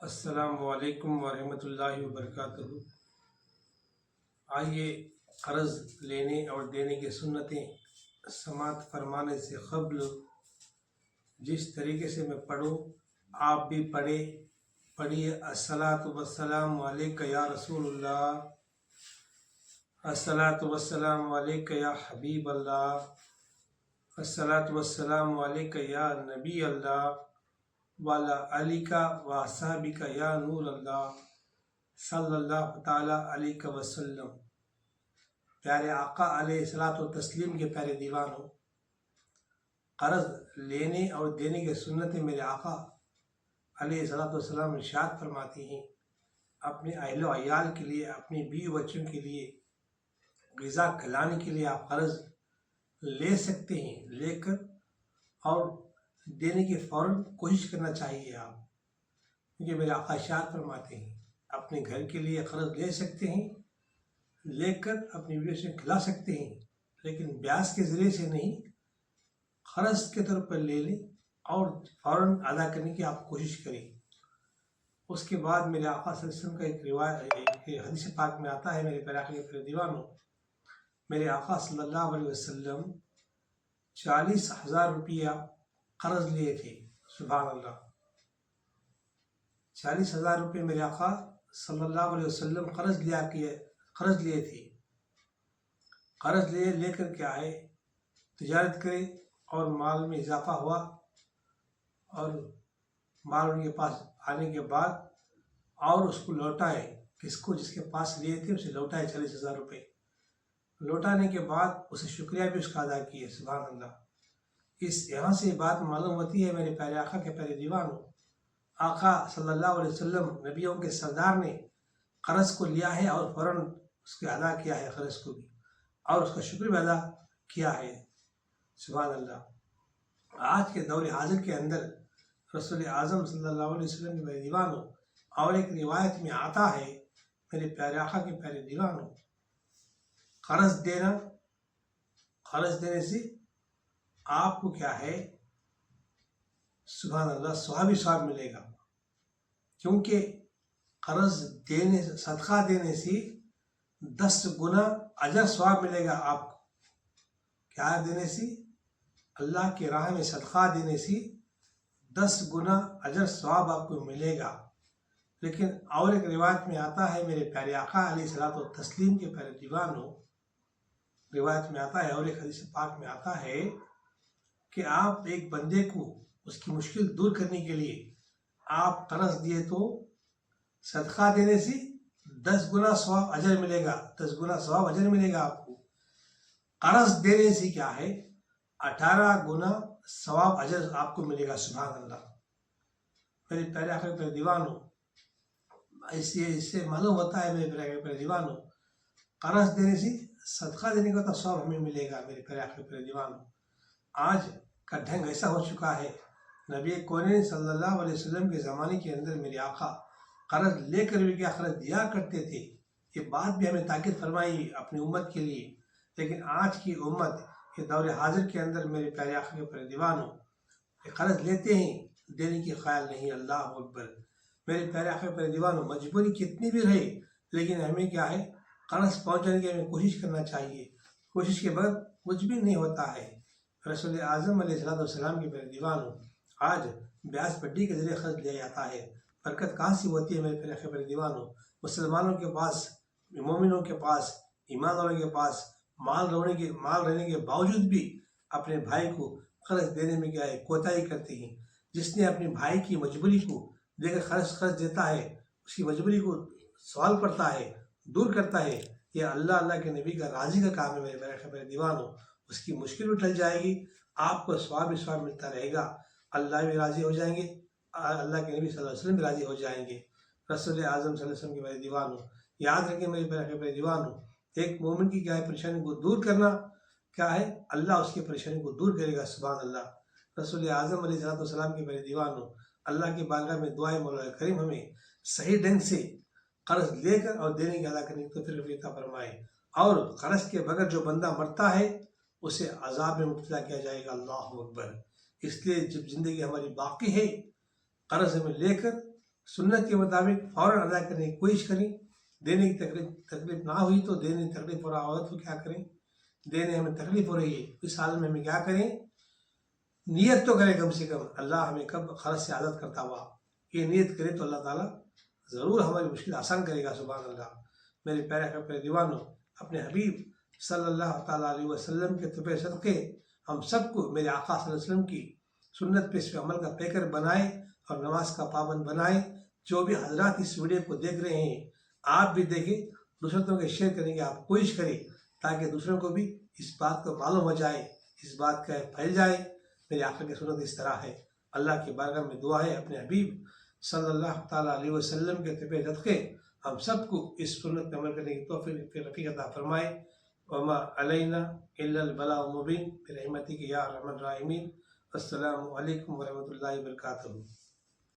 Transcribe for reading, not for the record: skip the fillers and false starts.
السلام علیکم ورحمۃ اللہ وبرکاتہ۔ آئیے قرض لینے اور دینے کی سنتیں سماعت فرمانے سے قبل جس طریقے سے میں پڑھوں آپ بھی پڑھیے۔ الصلاۃ والسلام علیک یا رسول اللہ، الصلاۃ والسلام علیک یا حبیب اللہ، الصلاۃ والسلام علیک یا نبی اللہ، والا علی کا واصحابی کا یا نور اللہ صلی اللہ تعالیٰ علیہ وسلم۔ پیارے آقا علیہ الصلاۃ والتسلیم کے پیارے دیوانوں، قرض لینے اور دینے کے سنتیں میرے آقا علیہ الصلاۃ والسلام ارشاد فرماتی ہیں، اپنے اہل و عیال کے لیے، اپنی بیوی بچوں کے لیے غذا کھلانے کے لیے آپ قرض لے سکتے ہیں، لے کر اور دینے کی فوراً کوشش کرنا چاہیے آپ، کیونکہ میرے آقا ارشاد فرماتے ہیں اپنے گھر کے لیے قرض لے سکتے ہیں، لے کر اپنی بیوی سے کھلا سکتے ہیں، لیکن بیاج کے ذریعے سے نہیں، قرض کے طور پر لے لیں اور فوراً ادا کرنے کی آپ کوشش کریں۔ اس کے بعد میرے آقا صلی اللہ علیہ وسلم کا ایک روایت ایک حدیث پاک میں آتا ہے، میرے پیارے آقا کے پیارے دیوانوں، میرے آقا صلی اللہ علیہ وسلم 40,000 روپیہ قرض لیے تھے۔ سبحان اللہ، 40,000 روپے میرے آقا صلی اللہ علیہ وسلم قرض لیے تھے۔ قرض لے کر کے آئے، تجارت کرے اور مال میں اضافہ ہوا، اور مال ان کے پاس آنے کے بعد اور اس کو لوٹائے، جس کے پاس لیے تھے اسے لوٹائے 40,000 روپے۔ لوٹانے کے بعد اسے شکریہ بھی اس کا ادا کیے۔ سبحان اللہ، یہاں سے بات معلوم ہوتی ہے میرے پیارے آقا کے پیارے دیوانوں، آقا صلی اللہ علیہ وسلم نبیوں کے سردار نے قرض کو لیا ہے اور فوراً اس کے ادا کیا ہے، قرض کو بھی، اور اس کا شکر بھی ادا کیا ہے۔ سبحان اللہ، آج کے دور حاضر کے اندر رسول اعظم صلی اللہ علیہ وسلم کے پیارے دیوانوں، اور ایک روایت میں آتا ہے میرے پیارے آقا کے پیارے دیوانوں، قرض دینے سے آپ کو کیا ہے، سبحان اللہ، ثواب ملے گا، کیونکہ صدقہ دینے سے 10 گنا اجر ثواب ملے گا آپ کو۔ کیا دینے سے؟ اللہ کی راہ میں صدقہ دینے سے 10 گنا اجر ثواب آپ کو ملے گا۔ لیکن اور ایک روایت میں آتا ہے میرے پیارے آقا علیہ الصلوۃ والتسلیم کے پیارے دیوانوں، روایت میں آتا ہے اور ایک حدیث پاک میں آتا ہے کہ آپ ایک بندے کو اس کی مشکل دور کرنے کے لیے آپ قرض دیے تو صدقہ دینے سے 10 گنا ثواب اجر ملے گا، 10 گنا ثواب اجر ملے گا آپ کو۔ قرض دینے سے کیا ہے، 18 گنا ثواب اجر آپ کو ملے گا۔ سبحان اللہ، میرے پیارے آقا کے پیارے دیوانوں، اس سے معلوم ہوتا ہے میرے پیارے آقا کے پیارے دیوانوں، قرض دینے سے صدقہ دینے کا تو ثواب ہمیں ملے گا۔ میرے پیارے آقا کے پیارے دیوانوں، آج کا ڈھنگ ایسا ہو چکا ہے، نبی کونین صلی اللہ علیہ وسلم کے زمانے کے اندر میرے آقا قرض لے کر بھی کیا قرض دیا کرتے تھے، یہ بات بھی ہمیں تاکید فرمائی اپنی امت کے لیے۔ لیکن آج کی امت کے دور حاضر کے اندر میرے پیارے آقا کے پیارے دیوانوں، قرض لیتے ہیں، دینے کی خیال نہیں۔ اللہ اکبر، میرے پیارے آقا کے پیارے دیوانوں، مجبوری کتنی بھی رہے لیکن ہمیں کیا ہے، قرض پہنچانے کی ہمیں کوشش کرنا چاہیے، کوشش کے بغیر کچھ بھی نہیں ہوتا ہے۔ رسول اعظم علیہ السلام کے پیارے دیوانوں، آج بیاج پٹی کے ذریعے قرض لیا جاتا ہے، برکت کہاں سے ہوتی ہے میرے پیارے دیوانوں؟ مسلمانوں کے پاس، مومنوں کے پاس، ایمان والوں کے پاس مال رہنے کے باوجود بھی اپنے بھائی کو قرض دینے میں کیا ہے، کوتاہی کرتے ہیں۔ جس نے اپنے بھائی کی مجبوری کو دے کر قرض دیتا ہے، اس کی مجبوری کو سوال کرتا ہے، دور کرتا ہے، یہ اللہ کے نبی کا راضی کا کام ہے میرے پیارے دیوانوں۔ اس کی مشکل بھی ٹل جائے گی، آپ کو ثواب ملتا رہے گا، اللہ بھی راضی ہو جائیں گے، اللہ کے نبی صلی اللہ علیہ وسلم بھی راضی ہو جائیں گے۔ رسول اعظم صلی اللہ علیہ وسلم کے پیارے دیوانوں، یاد رکھیں میرے پیارے دیوانوں، ایک مومن کی کیا ہے، پریشانی کو دور کرنا کیا ہے، اللہ اس کی پریشانی کو دور کرے گا۔ سبحان اللہ، رسول اعظم علیہ السلام کے پیارے دیوانوں، اللہ کی بارگاہ میں دعائیں مولا کریم ہمیں صحیح ڈھنگ سے قرض لے کر اور دینے کی ادا کرنے کی توفیق عطا فرمائے، اور قرض کے بغیر جو بندہ مرتا ہے اسے عذاب میں مبتلا کیا جائے گا۔ اللہ اکبر، اس لیے جب زندگی ہماری باقی ہے، قرض ہمیں لے کر سنت کے مطابق فوراً ادا کرنے کی کوشش کریں. دینے کی تکلیف نہ ہوئی تو دینے کی تکلیف ہو رہا ہو تو کیا کریں؟ دینے ہمیں تکلیف ہو رہی ہے اس حال میں ہمیں کیا کریں؟ نیت تو کریں کم سے کم اللہ ہمیں کب خرچ سے عادت کرتا ہوا. یہ نیت کرے تو اللہ تعالیٰ ضرور ہماری مشکل آسان کرے گا. سبحان اللہ. میرے پیارے دیوانوں، اپنے حبیب صلی اللہ تعالیٰ علیہ وسلم کے طبع صدقے ہم سب کو میرے آقا صلی اللہ علیہ وسلم کی سنت پہ اس پہ عمل کا پیکر بنائے اور نماز کا پابند بنائے. جو بھی حضرات اس ویڈیو کو دیکھ رہے ہیں آپ بھی دیکھیں، دوسروں کے شیئر کرنے کی آپ کوشش کریں تاکہ دوسروں کو بھی اس بات کو معلوم ہو جائے، اس بات کا پھیل جائے. میرے آقا کی سنت اس طرح ہے. اللہ کی بارگاہ میں دعا ہے اپنے حبیب صلی اللہ تعالیٰ علیہ وسلم کے طبع صدقے ہم سب کو اس سنت پہ عمل کرنے کی توفیق عطا فرمائے. وما علینا الا البلاغ المبین برحمتک یا ارحم الراحمین. السلام علیکم ورحمۃ اللہ وبرکاتہ.